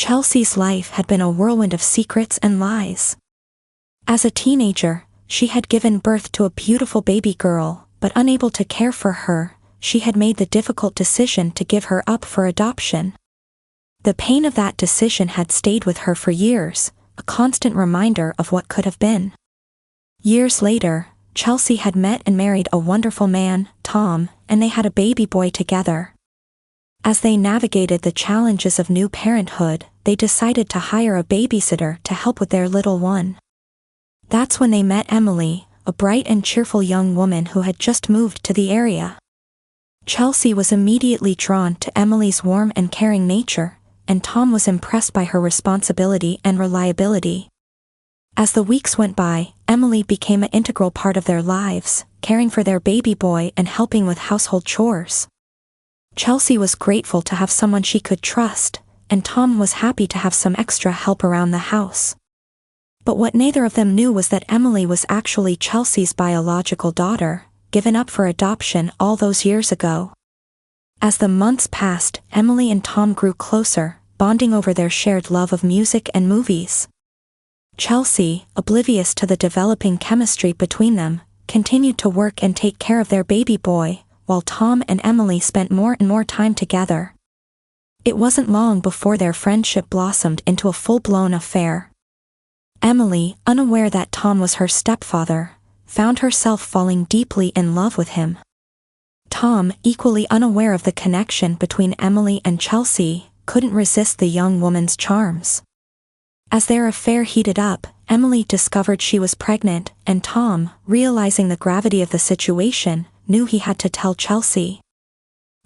Chelsea's life had been a whirlwind of secrets and lies. As a teenager, she had given birth to a beautiful baby girl, but unable to care for her, she had made the difficult decision to give her up for adoption. The pain of that decision had stayed with her for years, a constant reminder of what could have been. Years later, Chelsie had met and married a wonderful man, Tom, and they had a baby boy together. As they navigated the challenges of new parenthood, they decided to hire a babysitter to help with their little one. That's when they met Emily, a bright and cheerful young woman who had just moved to the area. Chelsie was immediately drawn to Emily's warm and caring nature, and Tom was impressed by her responsibility and reliability. As the weeks went by, Emily became an integral part of their lives, caring for their baby boy and helping with household chores. Chelsie was grateful to have someone she could trust, and Tom was happy to have some extra help around the house. But what neither of them knew was that Emily was actually Chelsea's biological daughter, given up for adoption all those years ago. As the months passed, Emily and Tom grew closer, bonding over their shared love of music and movies. Chelsie, oblivious to the developing chemistry between them, continued to work and take care of their baby boy, while Tom and Emily spent more and more time together. It wasn't long before their friendship blossomed into a full-blown affair. Emily, unaware that Tom was her stepfather, found herself falling deeply in love with him. Tom, equally unaware of the connection between Emily and Chelsie, couldn't resist the young woman's charms. As their affair heated up, Emily discovered she was pregnant, and Tom, realizing the gravity of the situation, knew he had to tell Chelsie.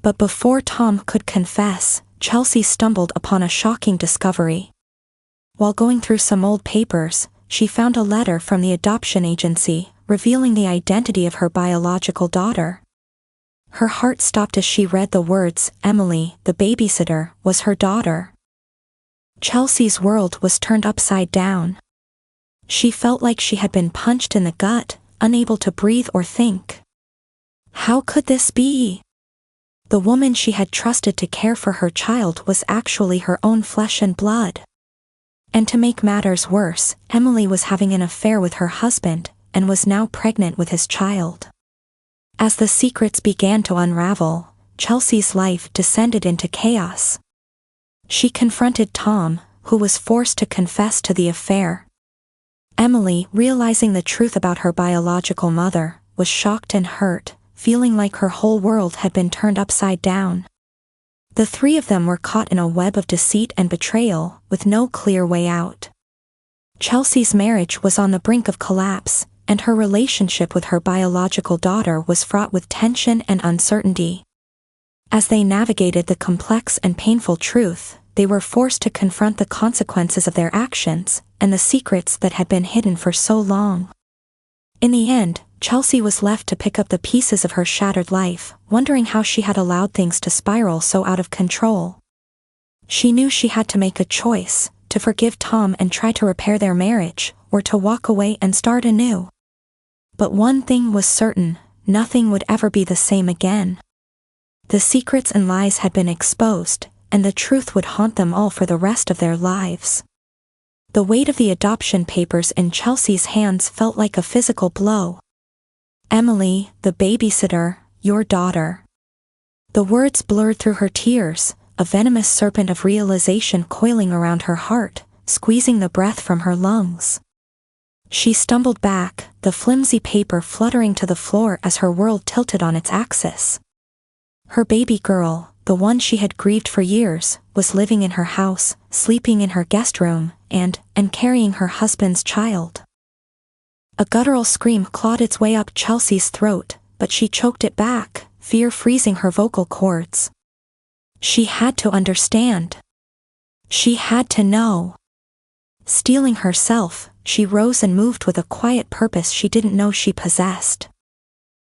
But before Tom could confess, Chelsie stumbled upon a shocking discovery. While going through some old papers, she found a letter from the adoption agency, revealing the identity of her biological daughter. Her heart stopped as she read the words, Emily, the babysitter, was her daughter. Chelsea's world was turned upside down. She felt like she had been punched in the gut, unable to breathe or think. How could this be? The woman she had trusted to care for her child was actually her own flesh and blood. And to make matters worse, Emily was having an affair with her husband, and was now pregnant with his child. As the secrets began to unravel, Chelsea's life descended into chaos. She confronted Tom, who was forced to confess to the affair. Emily, realizing the truth about her biological mother, was shocked and hurt, feeling like her whole world had been turned upside down. The three of them were caught in a web of deceit and betrayal, with no clear way out. Chelsea's marriage was on the brink of collapse, and her relationship with her biological daughter was fraught with tension and uncertainty. As they navigated the complex and painful truth, they were forced to confront the consequences of their actions, and the secrets that had been hidden for so long. In the end, Chelsie was left to pick up the pieces of her shattered life, wondering how she had allowed things to spiral so out of control. She knew she had to make a choice, to forgive Tom and try to repair their marriage, or to walk away and start anew. But one thing was certain, nothing would ever be the same again. The secrets and lies had been exposed, and the truth would haunt them all for the rest of their lives. The weight of the adoption papers in Chelsea's hands felt like a physical blow. Emily, the babysitter, your daughter. The words blurred through her tears, a venomous serpent of realization coiling around her heart, squeezing the breath from her lungs. She stumbled back, the flimsy paper fluttering to the floor as her world tilted on its axis. Her baby girl, the one she had grieved for years, was living in her house, sleeping in her guest room, and carrying her husband's child. A guttural scream clawed its way up Chelsea's throat, but she choked it back, fear freezing her vocal cords. She had to understand. She had to know. Steeling herself, she rose and moved with a quiet purpose she didn't know she possessed.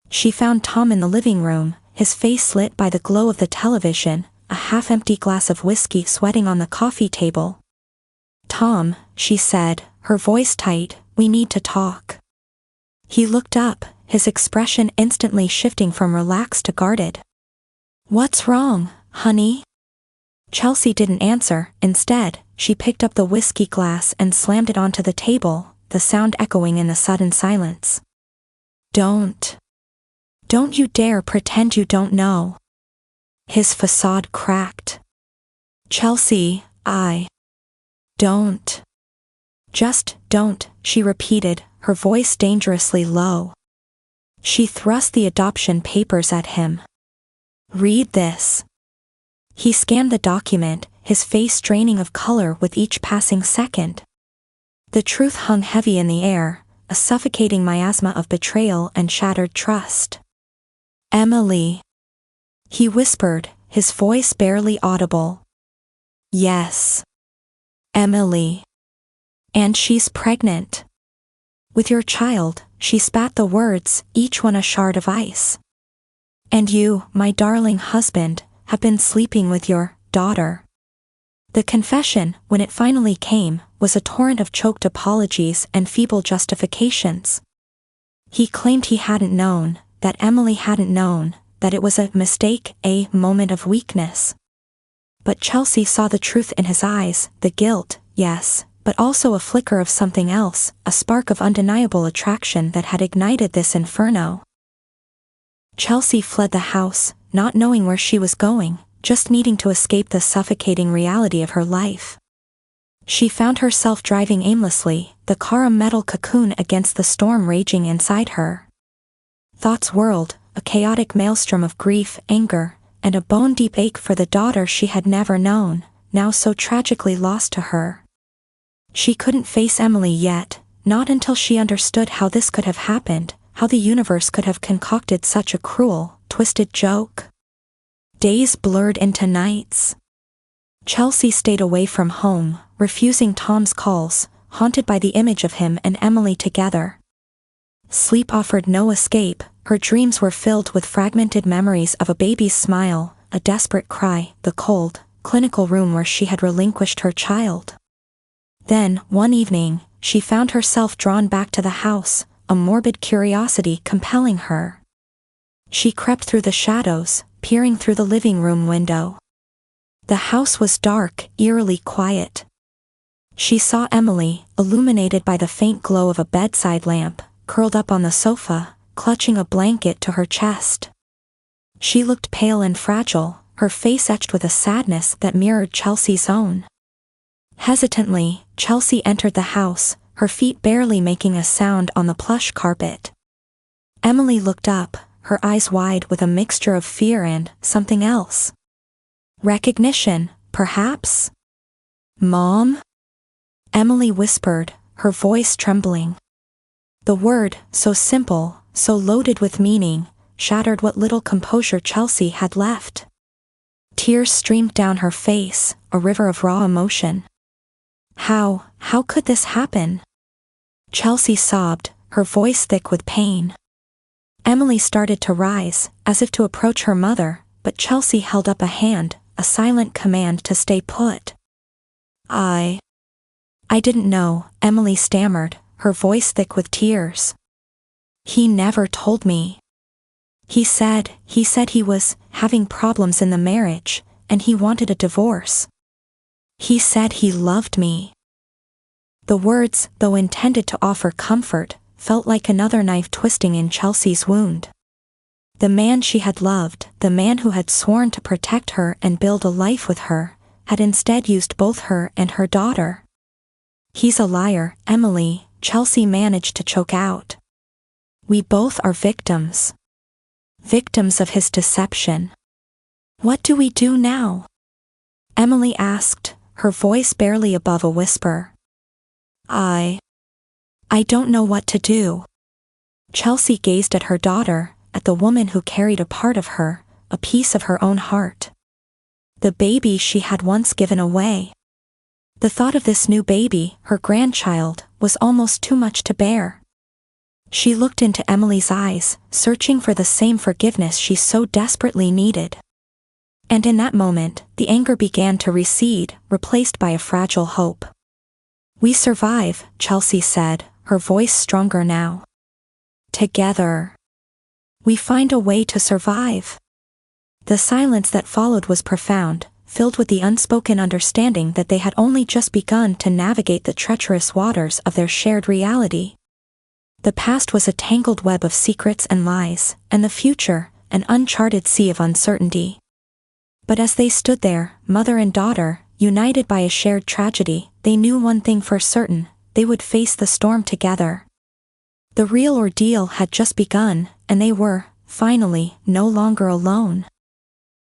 She found Tom in the living room, his face lit by the glow of the television, a half-empty glass of whiskey sweating on the coffee table. Tom, she said, her voice tight, we need to talk. He looked up, his expression instantly shifting from relaxed to guarded. What's wrong, honey? Chelsie didn't answer. Instead, she picked up the whiskey glass and slammed it onto the table, the sound echoing in the sudden silence. Don't you dare pretend you don't know. His facade cracked. Chelsie, don't. Just don't, she repeated, her voice dangerously low. She thrust the adoption papers at him. Read this. He scanned the document, his face draining of color with each passing second. The truth hung heavy in the air, a suffocating miasma of betrayal and shattered trust. Emily. He whispered, his voice barely audible. Yes. Emily. And she's pregnant. With your child, she spat the words, each one a shard of ice. And you, my darling husband, have been sleeping with your daughter. The confession, when it finally came, was a torrent of choked apologies and feeble justifications. He claimed he hadn't known, that Emily hadn't known, that it was a mistake, a moment of weakness. But Chelsie saw the truth in his eyes, the guilt, yes, but also a flicker of something else, a spark of undeniable attraction that had ignited this inferno. Chelsie fled the house, not knowing where she was going, just needing to escape the suffocating reality of her life. She found herself driving aimlessly, the car a metal cocoon against the storm raging inside her. Thoughts whirled, a chaotic maelstrom of grief, anger, and a bone-deep ache for the daughter she had never known, now so tragically lost to her. She couldn't face Emily yet, not until she understood how this could have happened, how the universe could have concocted such a cruel, twisted joke. Days blurred into nights. Chelsie stayed away from home, refusing Tom's calls, haunted by the image of him and Emily together. Sleep offered no escape, her dreams were filled with fragmented memories of a baby's smile, a desperate cry, the cold, clinical room where she had relinquished her child. Then, one evening, she found herself drawn back to the house, a morbid curiosity compelling her. She crept through the shadows, peering through the living room window. The house was dark, eerily quiet. She saw Emily, illuminated by the faint glow of a bedside lamp, curled up on the sofa, clutching a blanket to her chest. She looked pale and fragile, her face etched with a sadness that mirrored Chelsea's own. Hesitantly, Chelsie entered the house, her feet barely making a sound on the plush carpet. Emily looked up, her eyes wide with a mixture of fear and something else. Recognition, perhaps? Mom? Emily whispered, her voice trembling. The word, so simple, so loaded with meaning, shattered what little composure Chelsie had left. Tears streamed down her face, a river of raw emotion. How could this happen? Chelsie sobbed, her voice thick with pain. Emily started to rise, as if to approach her mother, but Chelsie held up a hand, a silent command to stay put. I didn't know, Emily stammered, her voice thick with tears. He never told me. He said he was having problems in the marriage, and he wanted a divorce. He said he loved me. The words, though intended to offer comfort, felt like another knife twisting in Chelsea's wound. The man she had loved, the man who had sworn to protect her and build a life with her, had instead used both her and her daughter. He's a liar, Emily, Chelsie managed to choke out. We both are victims. Victims of his deception. What do we do now? Emily asked, her voice barely above a whisper. I don't know what to do. Chelsie gazed at her daughter, at the woman who carried a part of her, a piece of her own heart. The baby she had once given away. The thought of this new baby, her grandchild, was almost too much to bear. She looked into Emily's eyes, searching for the same forgiveness she so desperately needed. And in that moment, the anger began to recede, replaced by a fragile hope. We survive, Chelsie said, her voice stronger now. Together. We find a way to survive. The silence that followed was profound, filled with the unspoken understanding that they had only just begun to navigate the treacherous waters of their shared reality. The past was a tangled web of secrets and lies, and the future, an uncharted sea of uncertainty. But as they stood there, mother and daughter, united by a shared tragedy, they knew one thing for certain: they would face the storm together. The real ordeal had just begun, and they were, finally, no longer alone.